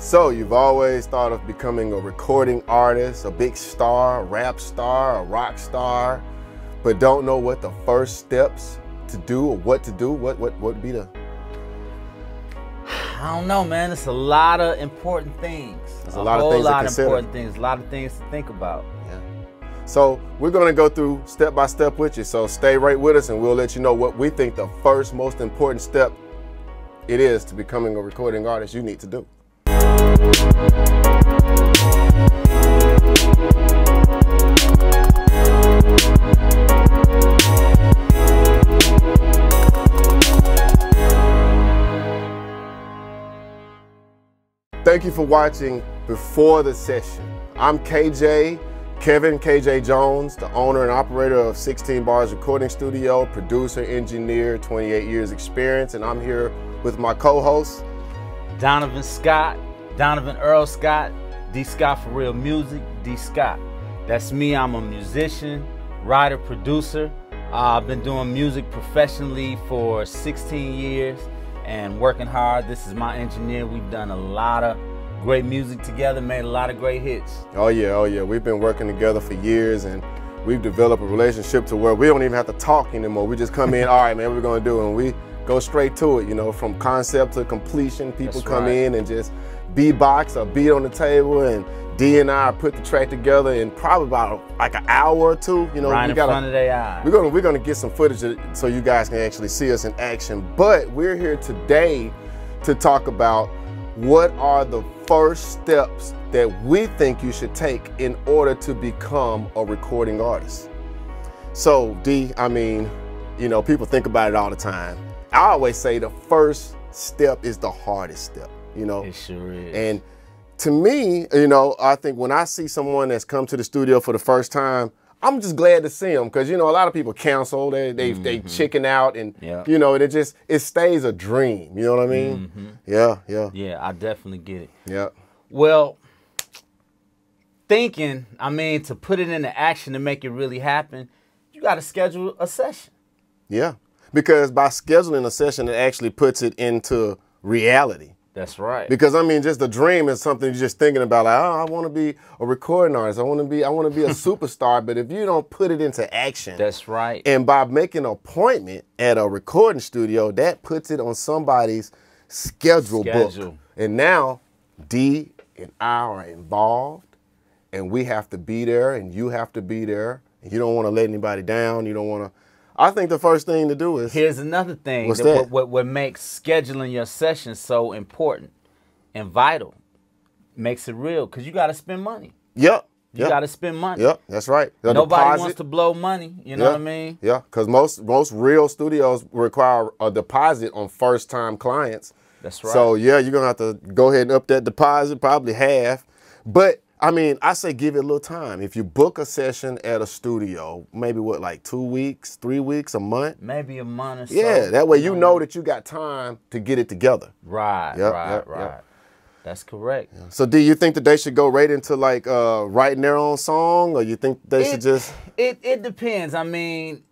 So you've always thought of becoming a recording artist, a big star, a rap star, a rock star, but don't know what the first steps to do or what to do? What would be the... I don't know, man. It's a lot of important things. There's a lot of things to consider. Important things, a lot of things to think about. Yeah. So we're going to go through step by step with you. So stay right with us and we'll let you know what we think the first most important step it is to becoming a recording artist you need to do. Thank you for watching Before the Session. I'm Kevin KJ Jones, the owner and operator of 16 Bars Recording Studio, producer, engineer, 28 years experience, and I'm here with my co-host, Donovan Earl Scott, D Scott for Real Music, D Scott. That's me. I'm a musician, writer, producer. I've been doing music professionally for 16 years and working hard. This is my engineer. We've done a lot of great music together, made a lot of great hits. Oh yeah. We've been working together for years and we've developed a relationship to where we don't even have to talk anymore. We just come in, all right, man, what we're gonna do, and we go straight to it, you know, from concept to completion. People come in and just beatbox or beat on the table, and D and I put the track together in probably about like an hour or two. You know, right in front of their eyes. We're gonna get some footage so you guys can actually see us in action. But we're here today to talk about what are the first steps that we think you should take in order to become a recording artist. So D, I mean, you know, people think about it all the time. I always say the first step is the hardest step, you know? It sure is. And to me, you know, I think when I see someone that's come to the studio for the first time, I'm just glad to see them because, you know, a lot of people cancel, they chicken out and, you know, it stays a dream, you know what I mean? Yeah. Yeah, I definitely get it. Yeah. Well, to put it into action to make it really happen, you got to schedule a session. Yeah. Because by scheduling a session, it actually puts it into reality. That's right. Because I mean, just the dream is something you're just thinking about, like, oh, I want to be a recording artist. I want to be a superstar. But if you don't put it into action, that's right. And by making an appointment at a recording studio, that puts it on somebody's schedule book. And now D and I are involved, and we have to be there, and you have to be there. And you don't want to let anybody down. You don't want to. I think the first thing to do is... Here's another thing. What's that? What makes scheduling your session so important and vital, makes it real, because you got to spend money. Yep. You got to spend money. Yep, that's right. Nobody wants to blow money, you know what I mean? Yeah, because most real studios require a deposit on first-time clients. That's right. So, yeah, you're going to have to go ahead and up that deposit, probably half. But... I mean, I say give it a little time. If you book a session at a studio, maybe what, like 2 weeks, 3 weeks, a month? Maybe a month or so. Yeah, that way you know that you got time to get it together. Right, right. That's correct. Yeah. So do you think that they should go right into like writing their own song, or you think they should just... It depends. I mean,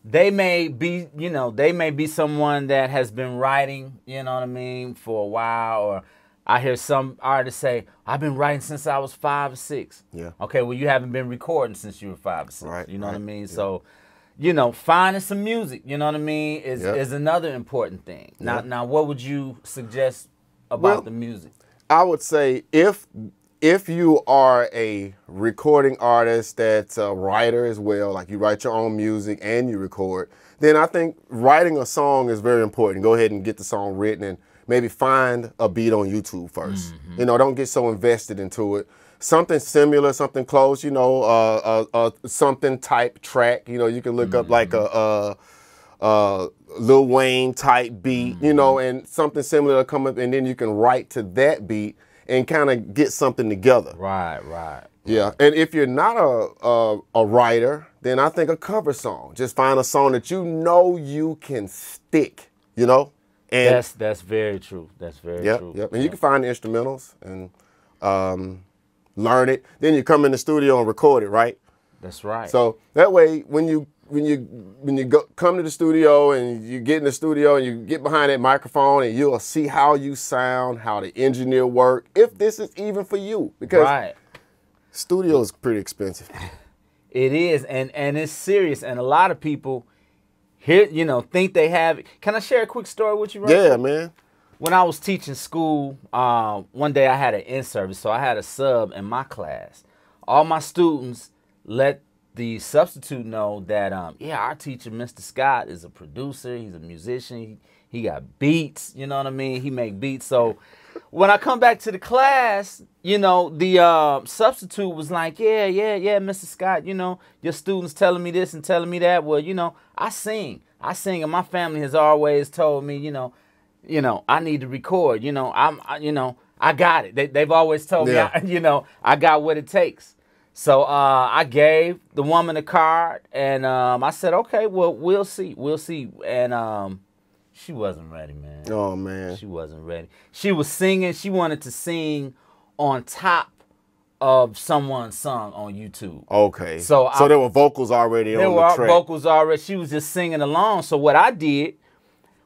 they may be someone that has been writing, you know what I mean, for a while, or... I hear some artists say, I've been writing since I was 5 or 6. Yeah. Okay, well, you haven't been recording since you were 5 or 6. Right. You know what I mean? Yeah. So, you know, finding some music, you know what I mean, is another important thing. Now, what would you suggest about the music? I would say if you are a recording artist that's a writer as well, like you write your own music and you record, then I think writing a song is very important. Go ahead and get the song written and maybe find a beat on YouTube first. You know, don't get so invested into it. Something similar, something close, you know, something type track. You know, you can look up like a Lil Wayne type beat, you know, and something similar to come up, and then you can write to that beat and kind of get something together. Right. Yeah, and if you're not a writer, then I think a cover song. Just find a song that you know you can stick, you know? And that's very true. That's very true. Yep. And you can find the instrumentals and learn it. Then you come in the studio and record it, right? That's right. So that way, when you come to the studio and you get in the studio and you get behind that microphone and you'll see how you sound, how the engineer work, if this is even for you, because studio is pretty expensive. It is, and it's serious, and a lot of people here, think they have it. Can I share a quick story with you? Right Yeah, quick? Man. When I was teaching school, one day I had an in-service, so I had a sub in my class. All my students let the substitute know that, our teacher, Mr. Scott, is a producer. He's a musician. He got beats, you know what I mean? He make beats. So when I come back to the class, the substitute was like, yeah, Mr. Scott, your students telling me this and telling me that. Well, I sing, and my family has always told me, I need to record. I got it. They've always told me, I got what it takes. So I gave the woman a card, and I said, okay, well, we'll see. And she wasn't ready, man. Oh, man. She wasn't ready. She was singing. She wanted to sing on top of someone's song on YouTube. Okay. So there were vocals already on the track. There were vocals already. She was just singing along. So what I did,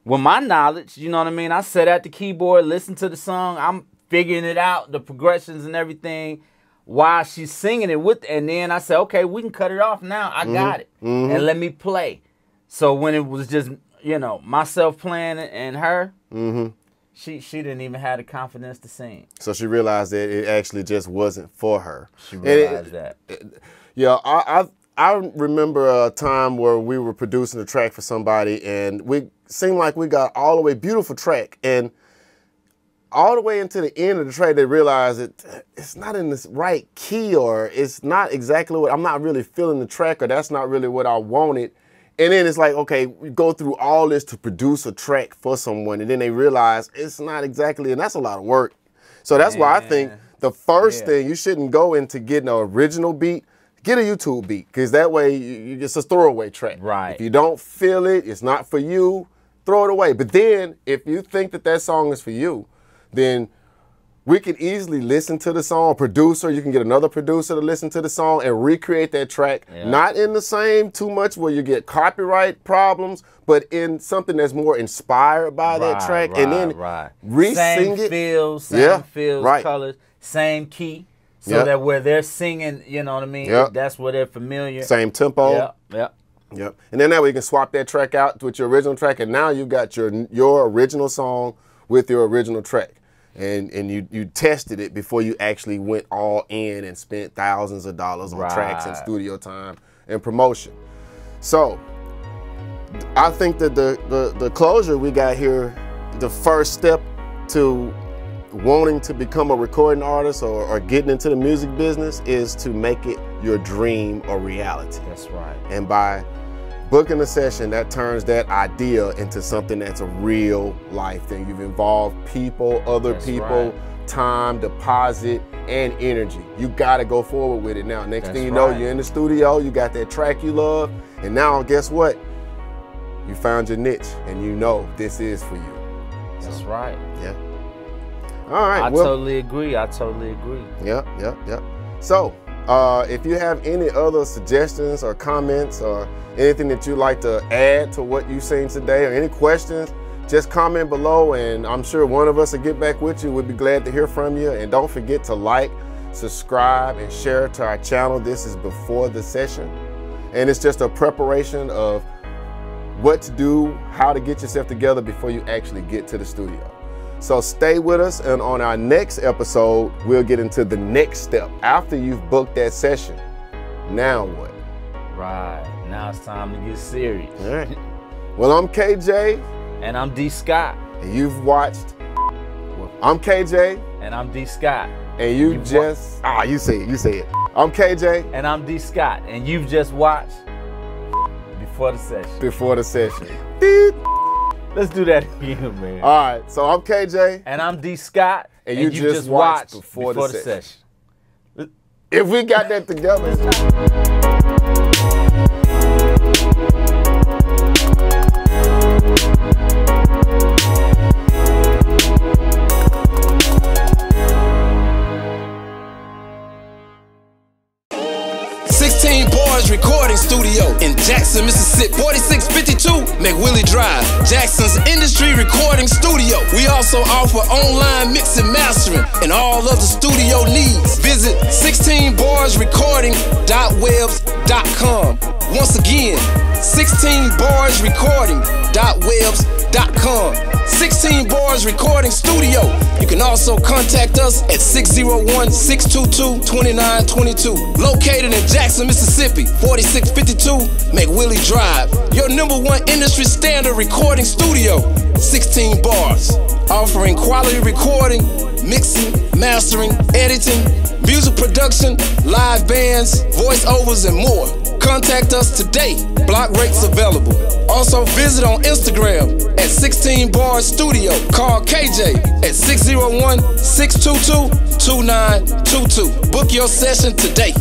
with my knowledge, you know what I mean, I sat at the keyboard, listened to the song. I'm figuring it out, the progressions and everything, while she's singing it and then I said, okay, we can cut it off now. I got it. And let me play. So when it was just, myself playing and her, she didn't even have the confidence to sing. So she realized that it actually just wasn't for her. She realized that. I remember a time where we were producing a track for somebody and we seemed like we got all the way, beautiful track, and all the way into the end of the track, they realized that it's not in this right key, or it's not exactly what, I'm not really feeling the track, or that's not really what I wanted. And then it's like, okay, we go through all this to produce a track for someone, and then they realize it's not exactly, and that's a lot of work. So that's why I think the first thing, you shouldn't go into getting an original beat. Get a YouTube beat, because that way it's a throwaway track. Right. If you don't feel it, it's not for you, throw it away. But then if you think that song is for you, then we could easily listen to the song. Producer, you can get another producer to listen to the song and recreate that track. Yeah. Not in the same too much where you get copyright problems, but in something that's more inspired by that track. And then re-sing it. Same feels, colors, same key. So that where they're singing, you know what I mean? That's where they're familiar. Same tempo. Yep. And then that way you can swap that track out with your original track, and now you got your original song with your original track. And you tested it before you actually went all in and spent thousands of dollars on tracks and studio time and promotion. So I think that the closure we got here, the first step to wanting to become a recording artist or getting into the music business is to make it your dream a reality. That's right. And by booking a session, that turns that idea into something that's a real life thing. You've involved people, other people, time, deposit, and energy. You gotta go forward with it now. Next thing you know, you're in the studio, you got that track you love, and now guess what? You found your niche, and you know this is for you. That's right. Yeah. All right. I totally agree. Yep. So, if you have any other suggestions or comments or anything that you'd like to add to what you've seen today, or any questions, just comment below, and I'm sure one of us will get back with you. We'd be glad to hear from you. And don't forget to like, subscribe, and share to our channel. This is before the session, and it's just a preparation of what to do, how to get yourself together before you actually get to the studio. So stay with us, and on our next episode, we'll get into the next step. After you've booked that session, now what? Right, now it's time to get serious. All right. Well, I'm KJ. And I'm D. Scott. And you've watched. I'm KJ. And I'm D. Scott. And you just, you say it. I'm KJ. And I'm D. Scott. And you've just watched Before the Session. Before the Session. Let's do that again, man. All right, so I'm KJ. And I'm D. Scott. And you just watched Before the Session. If we got that together. Bars Recording Studio in Jackson, Mississippi. 4652 McWillie Drive, Jackson's Industry Recording Studio. We also offer online mix and mastering and all other studio needs. Visit 16barsrecording.webs.com. Once again, 16barsrecording.webs.com. 16 Bars Recording Studio. You can also contact us at 601-622-2922. Located in Jackson, Mississippi, 4652 McWillie Drive. Your #1 industry standard recording studio, 16 Bars. Offering quality recording, mixing, mastering, editing, music production, live bands, voiceovers, and more. Contact us today. Block rates available. Also visit on Instagram at 16 Bars Studio. Call KJ at 601-622-2922. Book your session today.